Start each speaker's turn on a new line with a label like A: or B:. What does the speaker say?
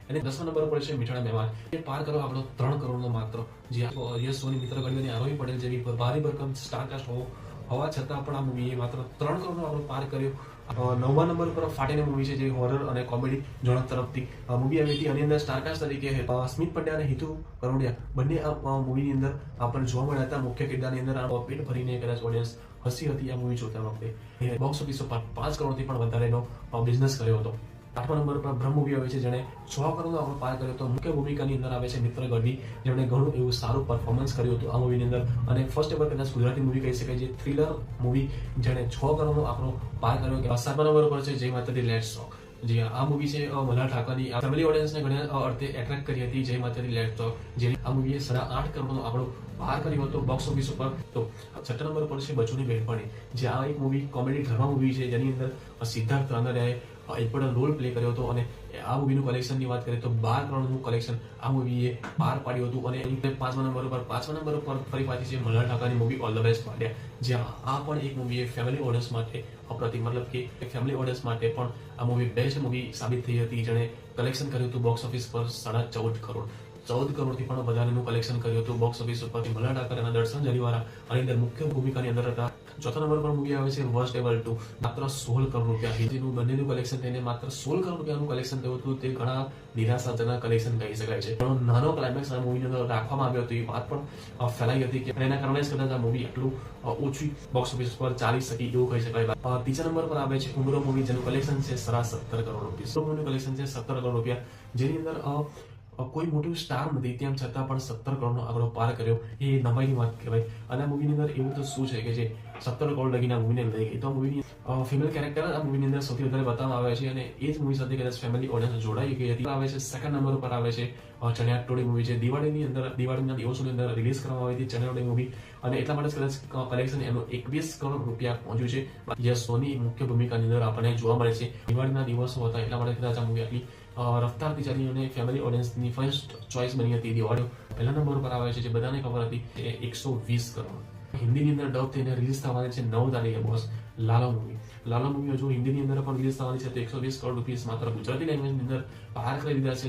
A: અને 10મા નંબર પર છે મીઠાના મહેમાન, એ પાર કરો આપણો 3 કરોડનો માત્ર. જ્યાં યશ સોની, મિત્ર ગઢવી અને આરોહી પટેલ જેવી ભારે ભરકમ સ્ટારકાસ્ટ હોવા છતાં પણ આ મૂવીએ માત્ર 3 કરોડનો આંકડો પાર કર્યો. 9મા નંબર પર ફાટીને મૂવી છે, જે હોરર અને કોમેડી જોનર તરફથી મૂવી આવી હતી. આની અંદર સ્ટારકાસ્ટ તરીકે સ્મિત પંડ્યા અને હિતુ કરોડિયા બંને આ મૂવીની અંદર આપણને જોવા મળ્યા હતા. મુખ્ય કિરદારની અંદર પેટ ભરીને કદાચ ઓડિયન્સ હસી હતી આ મૂવી જોતા વખતે. બોક્સ ઓફિસ પર 5 કરોડથી પણ વધારેનો બિઝનેસ કર્યો હતો. 8મા નંબર પર બ્રહ્મ મૂવી આવે છે, જેણે 6 કરોડનો આંકડો પાર કર્યો હતો. મુખ્ય ભૂમિકાની અંદર આવે છે મિત્ર ગઢવી, જેમણે ઘણું એવું સારું પરફોર્મન્સ કર્યું હતું આ મૂવીની અંદર. અને ફર્સ્ટ એવર કદાચ ગુજરાતી મૂવી કહી શકાય, જે થ્રિલર મૂવી જેણે 6 કરોડનો આંકડો પાર કર્યો. 7મા નંબર પર છે જય માતાજી લેટ્સ ટોક. જી આ મૂવી છે મલ્હાર ઠાકરની ફેમિલી ઓડિયન્સને ઘણા અર્થે એટ્રેક્ટ કરી હતી. જય માતાજી લેટ્સ ટોક, જે આ મૂવીએ 8.5 કરોડનો આંકડો પાર કર્યો હતો બોક્સ ઓફિસ ઉપર. તો 6 નંબર પર છે બચુની બહેનપણી, જે આ એક મૂવી કોમેડી ડ્રામા મૂવી છે, જેની અંદર સિદ્ધાર્થ રાંદડિયાએ ઇમ્પોર્ટન્ટ રોલ પ્લે કર્યો હતો. અને આ મૂવીનું કલેક્શનની વાત કરીએ તો 12 કરોડનું કલેક્શન આ મૂવીએ પાર પાડ્યું હતું. અને 5મા નંબર પર ફરી પાછી છે મલ્હાર ઠાકરની મૂવી ઓલ ધ બેસ્ટ પાડ્યા, જ્યાં આ પણ એક મૂવીએ ફેમિલી ઓડિયન્સ માટે અપ્રતિમ, મતલબ કે ફેમિલી ઓડિયન્સ માટે પણ આ મૂવી બેસ્ટ મૂવી સાબિત થઈ હતી, જેણે કલેક્શન કર્યું હતું બોક્સ ઓફિસ પર 14.5 કરોડ. 14 કરોડથી પણ વધારેનું કલેક્શન કર્યું હતું બોક્સ ઓફિસ ઉપરથી. મલ્હાર ઠાકર અને દર્શન જરીવાલા આની અંદર મુખ્ય ભૂમિકાની અંદર હતા. 4થા નંબર પર મૂવી આવે છે વર્સ્ટ એવર 2, માત્ર 16 કરોડ રૂપિયા. હિન્દીનું બંનેનું કલેક્શન થઈને માત્ર 16 કરોડ રૂપિયાનું કલેક્શન થયું હતું. તે ઘણા નિરાશાજનક કલેક્શન કહી શકાય છે. પણ નાનો ક્લાઇમેક્સ આ મૂવીની અંદર રાખવામાં આવ્યો હતો, એ વાત પણ ફેલાઈ હતી કે એના કારણે જ કદાચ આ મૂવી એટલું ઓછી બોક્સ ઓફિસ પર ચાલી શકી એવું કહી શકાય. 3જા નંબર પર આવે છે ઉમરો મૂવી, જેનું કલેક્શન છે 17 કરોડ રૂપિયા. મૂવીનું કલેક્શન છે 17 કરોડ રૂપિયા, જેની અંદર કોઈ મોટું સ્ટાર નથી, તેમ છતાં પણ 17 કરોડનો આંકડો પાર કર્યો, એ નવાઈની વાત કહેવાય. અને આ મૂવીની અંદર એવું તો શું છે કે જે 17 કરોડ લગીને આ મૂવીને લઈ ગઈ. તો આ મૂવીની ફિમેલ કેરેક્ટર આ મૂવીની અંદર સૌથી વધારે બતાવવામાં આવે છે, અને એ જ મૂવી સાથે કદાચ ફેમિલી ઓડિયન્સ જોડાઈ ગઈ હતી. આવે છે 2nd નંબર પર આવે છે ચણિયા ટોળી મૂવી, જે દિવાળીના દિવસોની અંદર રિલીઝ કરવામાં આવી હતી ચણિયા ટોળી મૂવી. અને એટલા માટે કદાચ કલેક્શન એનું 21 કરોડ રૂપિયા પહોંચ્યું છે. યશ સોની મુખ્ય ભૂમિકાની અંદર આપણને જોવા મળે છે. દિવાળીના દિવસો હતા એટલા માટે કદાચ આ મૂવી આટલી રફતારથી ચાલી અને ફેમિલી ઓડિયન્સની ફર્સ્ટ ચોઇસ બની હતી દિવાળીઓ. પહેલા નંબર પર આવે છે, જે બધાને ખબર હતી, એ 120 કરોડ. હિન્દીની અંદર ડબ થઈને રિલીઝ થવાની છે 9 તારીખે boss Lalo movie. Lalo movie હજુ હિન્દીની અંદર પણ રિલીઝ થવાની છે, તો 120 કરોડ રૂપિયા માત્ર ગુજરાતી લેંગ્વેજની અંદર પાર કરી દીધા છે.